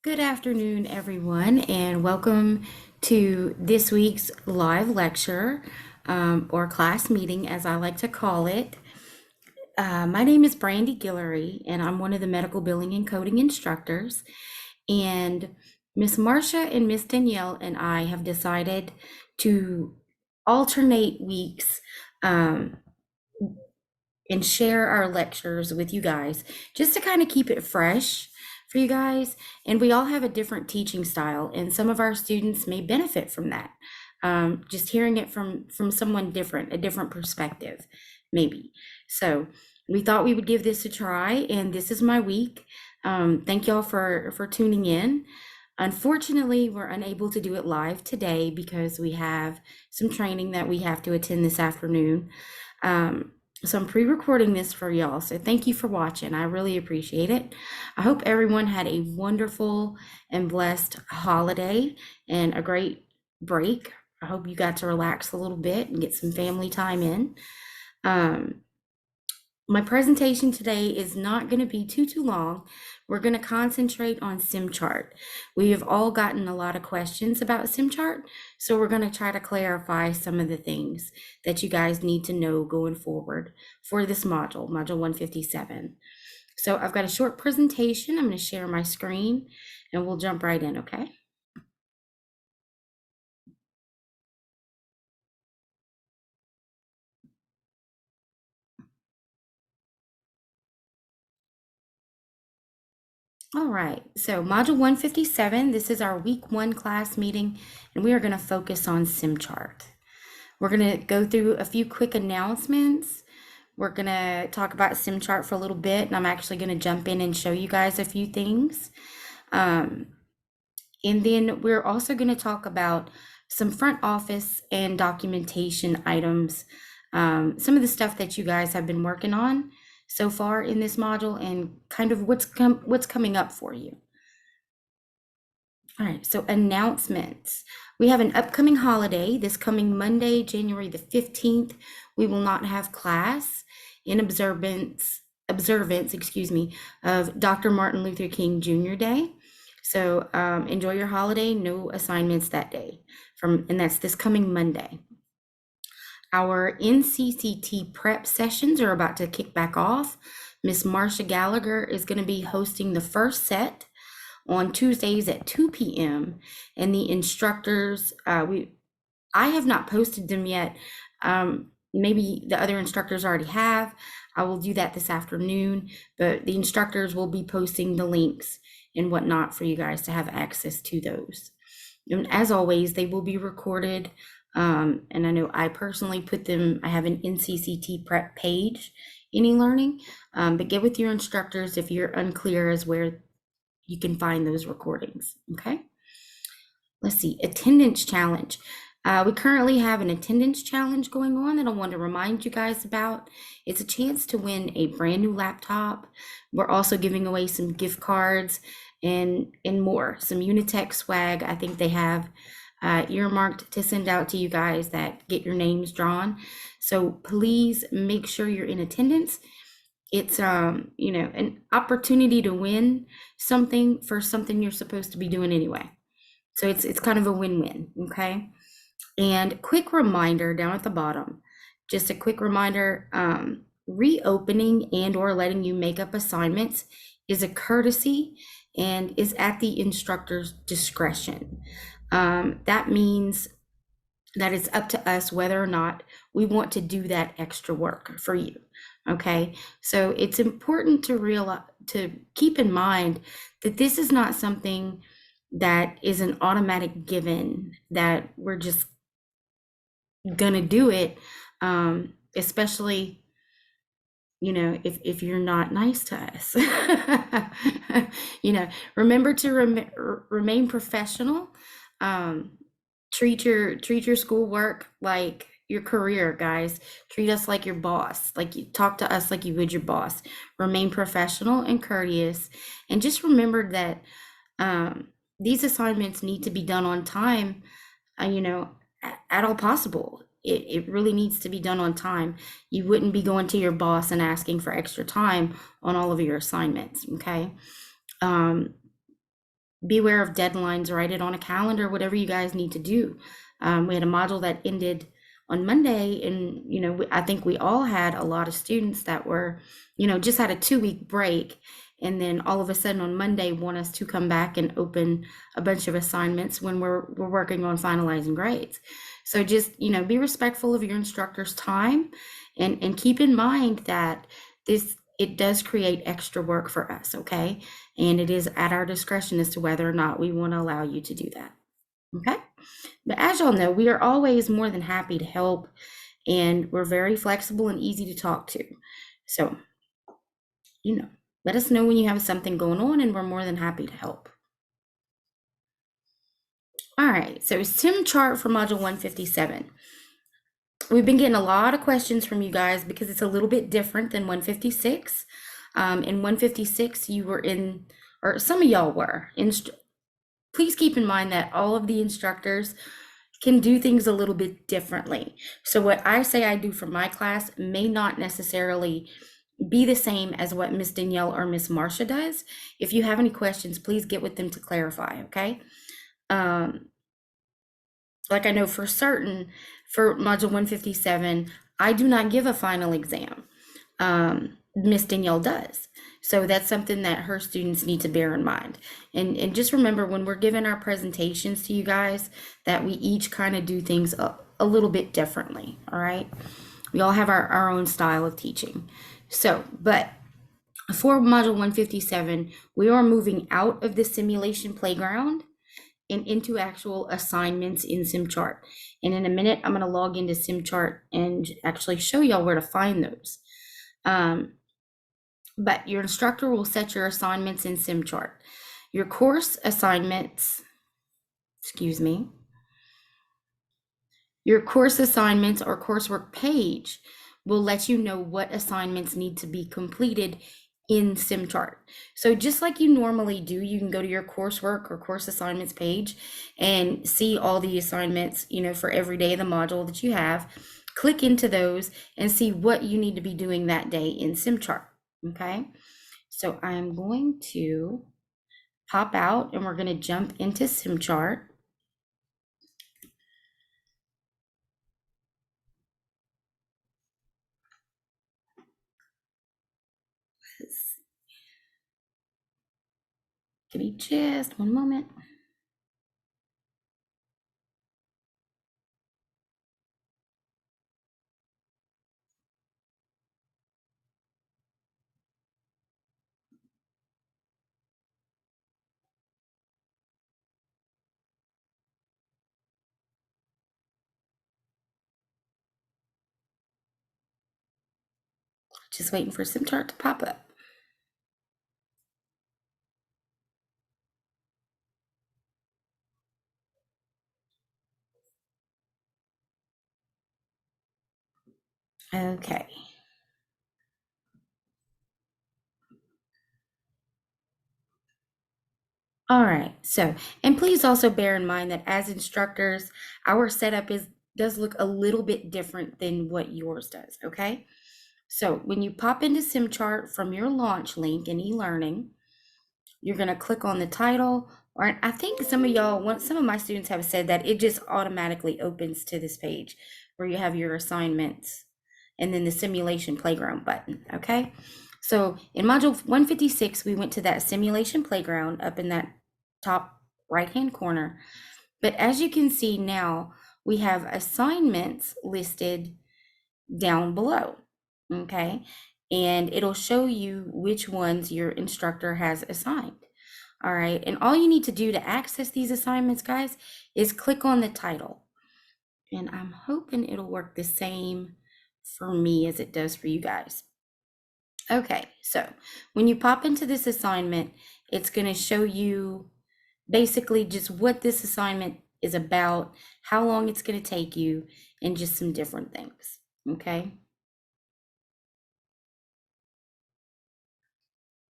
Good afternoon, everyone, and welcome to this week's live lecture or class meeting, as I like to call it. My name is Brandy Guillory, and I'm one of the medical billing and coding instructors. And Miss Marcia and Miss Danielle and I have decided to alternate weeks um, and share our lectures with you guys just to kind of keep it fresh for you guys. And we all have a different teaching style, and some of our students may benefit from that. Just hearing it from someone different, a different perspective, maybe. So we thought we would give this a try, and this is my week. Thank y'all for tuning in. Unfortunately, we're unable to do it live today because we have some training that we have to attend this afternoon. Um, so I'm pre-recording this for y'all. So thank you for watching. I really appreciate it. I hope everyone had a wonderful and blessed holiday and a great break. I hope you got to relax a little bit and get some family time in. Um, my presentation today is not going to be too long. We're going to concentrate on SimChart. We have all gotten a lot of questions about SimChart, so we're going to try to clarify some of the things that you guys need to know going forward for this module, Module 157. So I've got a short presentation. I'm going to share my screen and we'll jump right in, okay? All right, so Module 157, this is our week 1 class meeting, and we are going to focus on SimChart. We're going to go through a few quick announcements. We're going to talk about SimChart for a little bit, and I'm actually going to jump in and show you guys a few things. And then we're also going to talk about some front office and documentation items, some of the stuff that you guys have been working on so far in this module and kind of what's coming up for you. All right, so announcements. We have an upcoming holiday this coming Monday, January the 15th. We will not have class in observance, excuse me, of Dr. Martin Luther King Jr. Day. So enjoy your holiday, no assignments that day, and that's this coming Monday. Our NCCT prep sessions are about to kick back off. Miss Marcia Gallagher is going to be hosting the first set on Tuesdays at 2 p.m. And the instructors, I have not posted them yet. Maybe the other instructors already have. I will do that this afternoon, but the instructors will be posting the links and whatnot for you guys to have access to those. And as always, they will be recorded. And I know I personally put them, I have an NCCT prep page in eLearning, but get with your instructors if you're unclear as where you can find those recordings, okay? Let's see, attendance challenge. We currently have an attendance challenge going on that I want to remind you guys about. It's a chance to win a brand new laptop. We're also giving away some gift cards and more, some Unitech swag. I think they have earmarked to send out to you guys that get your names drawn. So please make sure you're in attendance. It's an opportunity to win something for something you're supposed to be doing anyway. So it's kind of a win-win, okay? And quick reminder down at the bottom, just a quick reminder, reopening and or letting you make up assignments is a courtesy and is at the instructor's discretion. That means that it's up to us whether or not we want to do that extra work for you. Okay, so it's important to realize, to keep in mind that this is not something that is an automatic given that we're just gonna do it, especially if you're not nice to us. Remember to remain professional. Treat your schoolwork like your career, guys. Treat us like your boss. Like, you talk to us like you would your boss. Remain professional and courteous, and just remember that these assignments need to be done on time. At all possible. It really needs to be done on time. You wouldn't be going to your boss and asking for extra time on all of your assignments, okay? beware of deadlines, write it on a calendar, whatever you guys need to do. We had a module that ended on Monday, and I think we all had a lot of students that were, just had a 2 week break, and then all of a sudden on Monday want us to come back and open a bunch of assignments when we're working on finalizing grades. So just be respectful of your instructor's time, and keep in mind that it does create extra work for us, okay? And it is at our discretion as to whether or not we want to allow you to do that, okay? But as y'all know, we are always more than happy to help, and we're very flexible and easy to talk to. So, let us know when you have something going on, and we're more than happy to help. All right, so SimChart for Module 157. We've been getting a lot of questions from you guys because it's a little bit different than 156. In 156, you were in, or some of y'all were. Please keep in mind that all of the instructors can do things a little bit differently. So what I say I do for my class may not necessarily be the same as what Miss Danielle or Miss Marcia does. If you have any questions, please get with them to clarify, okay? Like I know for certain for module 157, I do not give a final exam. Miss Danielle does. So that's something that her students need to bear in mind. And just remember when we're giving our presentations to you guys that we each kind of do things a little bit differently, all right? We all have our own style of teaching. So, but for module 157, we are moving out of the simulation playground and into actual assignments in SimChart. And in a minute, I'm going to log into SimChart and actually show y'all where to find those. But your instructor will set your assignments in SimChart. Your course assignments, your course assignments or coursework page will let you know what assignments need to be completed in SimChart. So just like you normally do, you can go to your coursework or course assignments page and see all the assignments, for every day of the module that you have. Click into those and see what you need to be doing that day in SimChart, okay? So I'm going to pop out and we're going to jump into SimChart. Give me just one moment. Just waiting for SimChart to pop up. Okay. All right. So, and please also bear in mind that as instructors, our setup does look a little bit different than what yours does, okay? So, when you pop into SimChart from your launch link in eLearning, you're going to click on the title, or I think some of my students have said that it just automatically opens to this page where you have your assignments and then the simulation playground button, okay? So in module 156, we went to that simulation playground up in that top right-hand corner. But as you can see now, we have assignments listed down below, okay? And it'll show you which ones your instructor has assigned. All right, and all you need to do to access these assignments, guys, is click on the title. And I'm hoping it'll work the same for me as it does for you guys. Okay, so when you pop into this assignment, it's going to show you basically just what this assignment is about, how long it's going to take you, and just some different things, okay?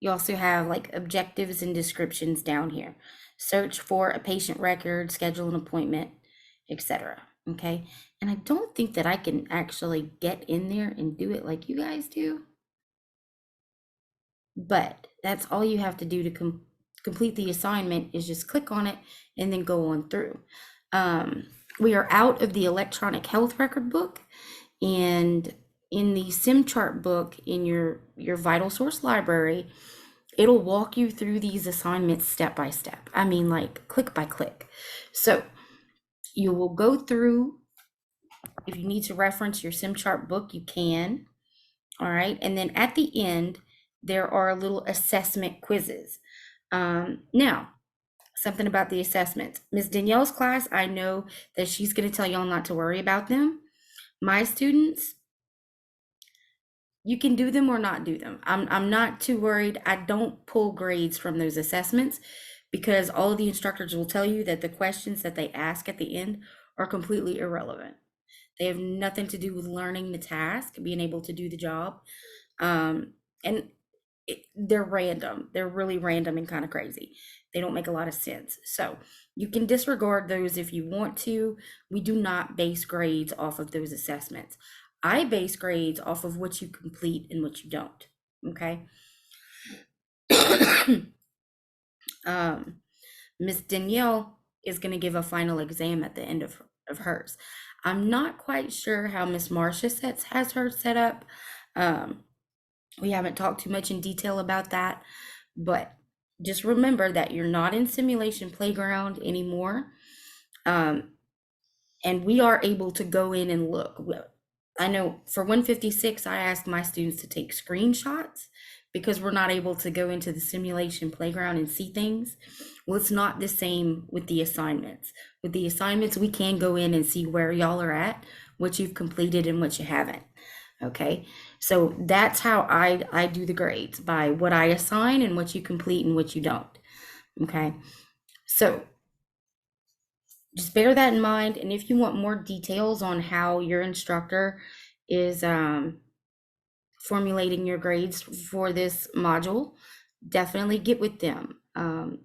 You also have like objectives and descriptions down here. Search for a patient record, schedule an appointment, etc. Okay, and I don't think that I can actually get in there and do it like you guys do, but that's all you have to do to complete the assignment is just click on it and then go on through. We are out of the electronic health record book, and in the SimChart book in your Vital Source library, it'll walk you through these assignments step by step. I mean, like click by click. So you will go through. If you need to reference your SimChart book, you can. All right. And then at the end, there are little assessment quizzes. Now, something about the assessments. Miss Danielle's class, I know that she's going to tell y'all not to worry about them. My students, you can do them or not do them. I'm not too worried. I don't pull grades from those assessments because all of the instructors will tell you that the questions that they ask at the end are completely irrelevant. They have nothing to do with learning the task, being able to do the job. And they're random. They're really random and kind of crazy. They don't make a lot of sense. So you can disregard those if you want to. We do not base grades off of those assessments. I base grades off of what you complete and what you don't. Okay. Miss Danielle is going to give a final exam at the end of hers. I'm not quite sure how Miss Marcia has hers set up. We haven't talked too much in detail about that, but just remember that you're not in Simulation Playground anymore. And we are able to go in and look. I know for 156, I asked my students to take screenshots because we're not able to go into the Simulation Playground and see things. Well, it's not the same with the assignments. With the assignments, we can go in and see where y'all are at, what you've completed and what you haven't. Okay, so that's how I do the grades, by what I assign and what you complete and what you don't. Okay, so just bear that in mind. And if you want more details on how your instructor is formulating your grades for this module, definitely get with them.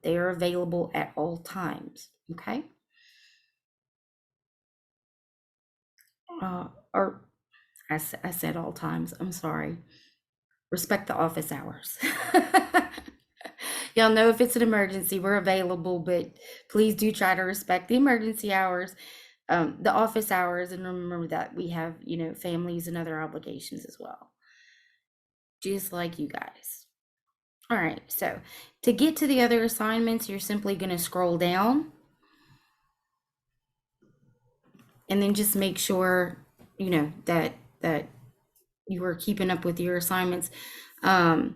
They are available at all times. Okay. Or I said all times. I'm sorry. Respect the office hours. Y'all know if it's an emergency, we're available, but please do try to respect the emergency hours, the office hours, and remember that we have, families and other obligations as well, just like you guys. All right, so to get to the other assignments, you're simply going to scroll down and then just make sure, that you are keeping up with your assignments. I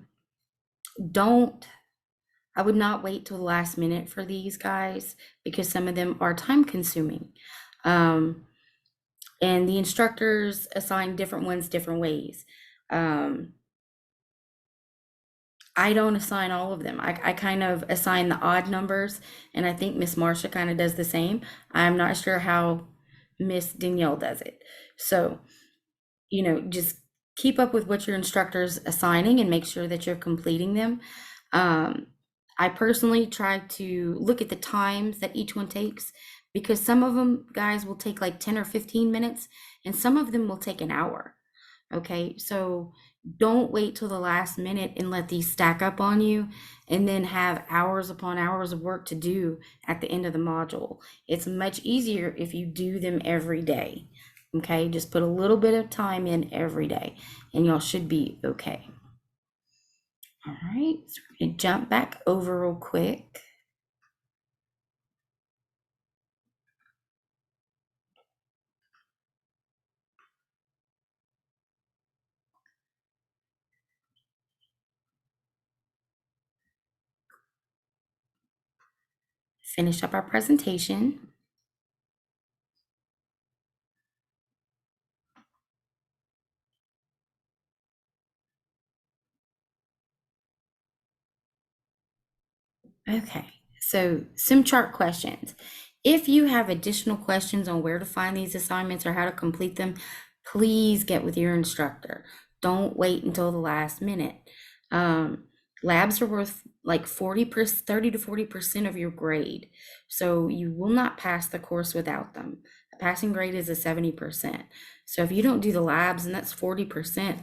would not wait till the last minute for these guys because some of them are time consuming. And the instructors assign different ones different ways. I don't assign all of them. I kind of assign the odd numbers, and I think Miss Marcia kind of does the same. I'm not sure how Miss Danielle does it. So, just keep up with what your instructor's assigning and make sure that you're completing them. I personally try to look at the times that each one takes because some of them, guys, will take like 10 or 15 minutes and some of them will take an hour. Okay, so don't wait till the last minute and let these stack up on you and then have hours upon hours of work to do at the end of the module. It's much easier if you do them every day. Okay, just put a little bit of time in every day and y'all should be okay. All right, so we're gonna jump back over real quick. Finish up our presentation. Okay, so SimChart questions. If you have additional questions on where to find these assignments or how to complete them, please get with your instructor. Don't wait until the last minute. Labs are worth like 30 to 40% of your grade. So you will not pass the course without them. A passing grade is a 70%. So if you don't do the labs and that's 40%,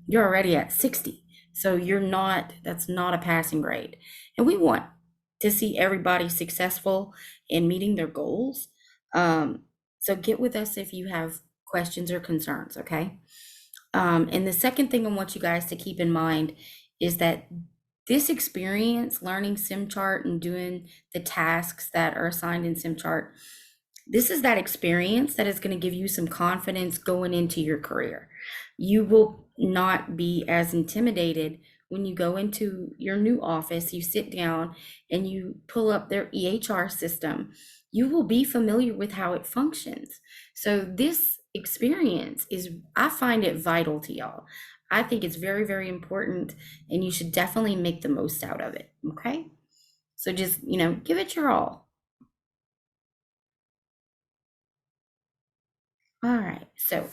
you're already at 60. So that's not a passing grade. And we want to see everybody successful in meeting their goals. So get with us if you have questions or concerns, okay? And the second thing I want you guys to keep in mind is that this experience, learning SimChart and doing the tasks that are assigned in SimChart, this is that experience that is going to give you some confidence going into your career. You will not be as intimidated when you go into your new office, you sit down and you pull up their EHR system. You will be familiar with how it functions. So this experience is, I find it vital to y'all. I think it's very, very important, and you should definitely make the most out of it. Okay. So just, give it your all. All right. So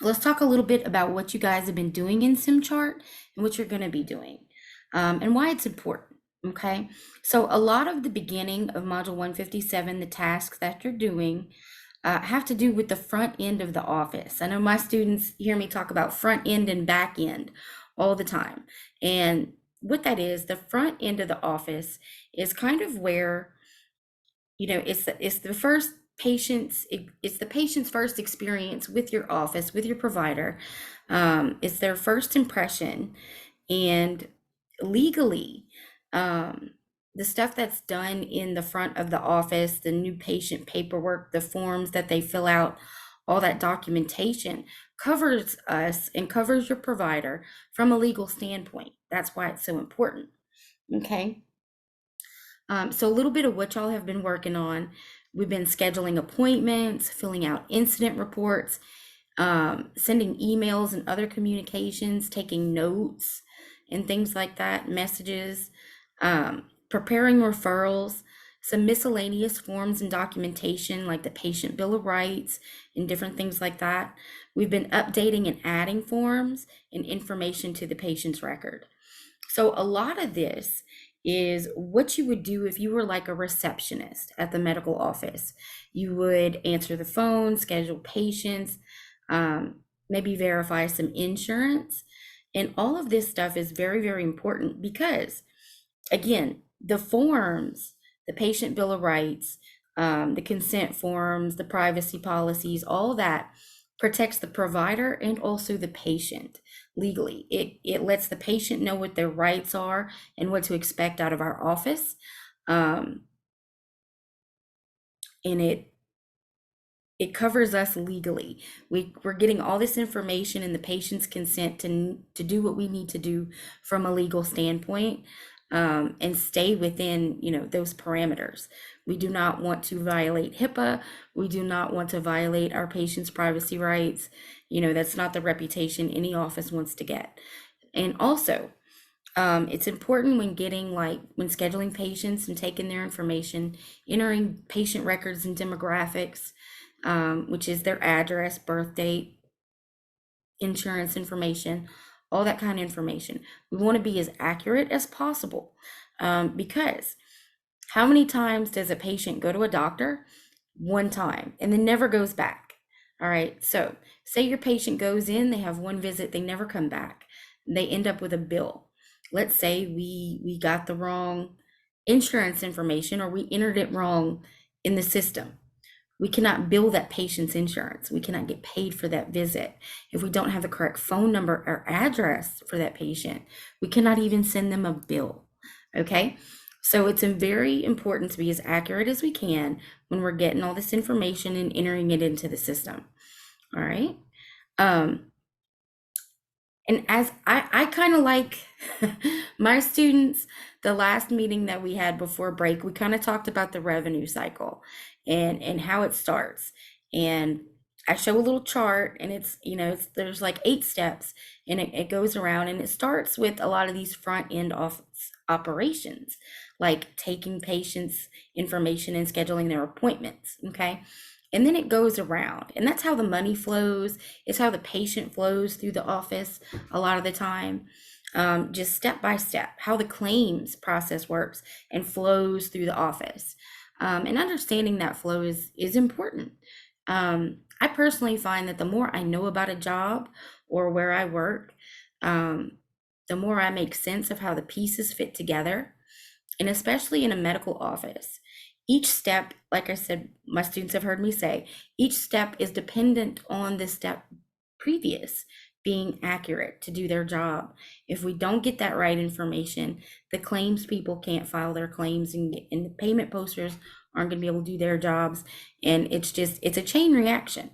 let's talk a little bit about what you guys have been doing in SimChart and what you're going to be doing, and why it's important. Okay. So a lot of the beginning of Module 157, the tasks that you're doing, have to do with the front end of the office. I know my students hear me talk about front end and back end all the time. And what that is, the front end of the office is kind of where, it's the first it's the patient's first experience with your office, with your provider. It's their first impression. And legally, the stuff that's done in the front of the office, the new patient paperwork, the forms that they fill out, all that documentation covers us and covers your provider from a legal standpoint. That's why it's so important. Okay. So a little bit of what y'all have been working on. We've been scheduling appointments, filling out incident reports, sending emails and other communications, taking notes and things like that, messages, preparing referrals, some miscellaneous forms and documentation like the patient bill of rights and different things like that. We've been updating and adding forms and information to the patient's record. So a lot of this is what you would do if you were like a receptionist at the medical office. You would answer the phone, schedule patients, maybe verify some insurance. And all of this stuff is very, very important because, again, the forms, the patient bill of rights, the consent forms, the privacy policies, all that protects the provider and also the patient legally. It lets the patient know what their rights are and what to expect out of our office. And it covers us legally. We're getting all this information and the patient's consent to do what we need to do from a legal standpoint, and stay within, those parameters. We do not want to violate HIPAA. We do not want to violate our patients' privacy rights. That's not the reputation any office wants to get. And also, it's important when when scheduling patients and taking their information, entering patient records and demographics, which is their address, birth date, insurance information, all that kind of information. We want to be as accurate as possible, because how many times does a patient go to a doctor? One time and then never goes back. All right. So say your patient goes in, they have one visit, they never come back. They end up with a bill. Let's say we got the wrong insurance information or we entered it wrong in the system. We cannot bill that patient's insurance. We cannot get paid for that visit. If we don't have the correct phone number or address for that patient, we cannot even send them a bill. Okay. So it's very important to be as accurate as we can when we're getting all this information and entering it into the system. All right. And as I kind of like my students, the last meeting that we had before break, we kind of talked about the revenue cycle and how it starts. And I show a little chart, and there's like 8 steps, and it goes around, and it starts with a lot of these front end office operations, like taking patients' information and scheduling their appointments. Okay. And then it goes around, and that's how the money flows. It's how the patient flows through the office a lot of the time, just step by step, how the claims process works and flows through the office. And understanding that flow is important. I personally find that the more I know about a job or where I work, the more I make sense of how the pieces fit together. And especially in a medical office, each step, like I said, my students have heard me say, each step is dependent on the step previous being accurate to do their job. If we don't get that right information, the claims people can't file their claims, and the payment posters aren't going to be able to do their jobs. And it's a chain reaction.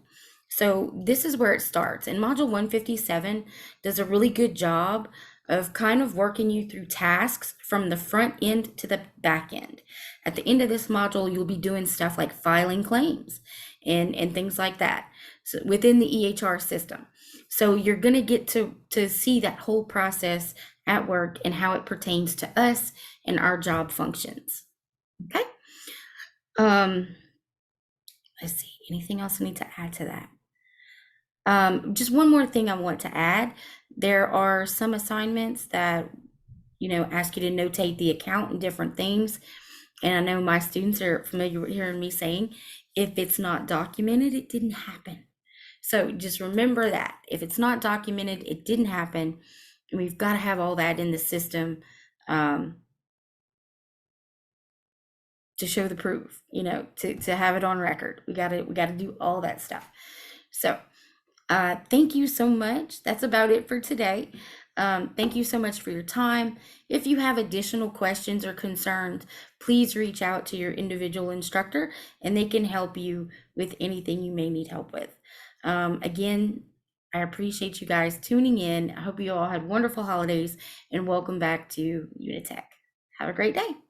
So this is where it starts. And Module 157 does a really good job of kind of working you through tasks from the front end to the back end. At the end of this module, you'll be doing stuff like filing claims and things like that, so within the EHR system. So you're going to get to see that whole process at work and how it pertains to us and our job functions. Okay. Let's see, anything else I need to add to that? Just one more thing I want to add. There are some assignments that, ask you to notate the account and different things. And I know my students are familiar with hearing me saying, if it's not documented, it didn't happen. So just remember that. If it's not documented, it didn't happen. And we've got to have all that in the system to show the proof, to have it on record. We got to do all that stuff. So thank you so much. That's about it for today. Thank you so much for your time. If you have additional questions or concerns, please reach out to your individual instructor and they can help you with anything you may need help with. Again, I appreciate you guys tuning in. I hope you all had wonderful holidays and welcome back to Unitech. Have a great day.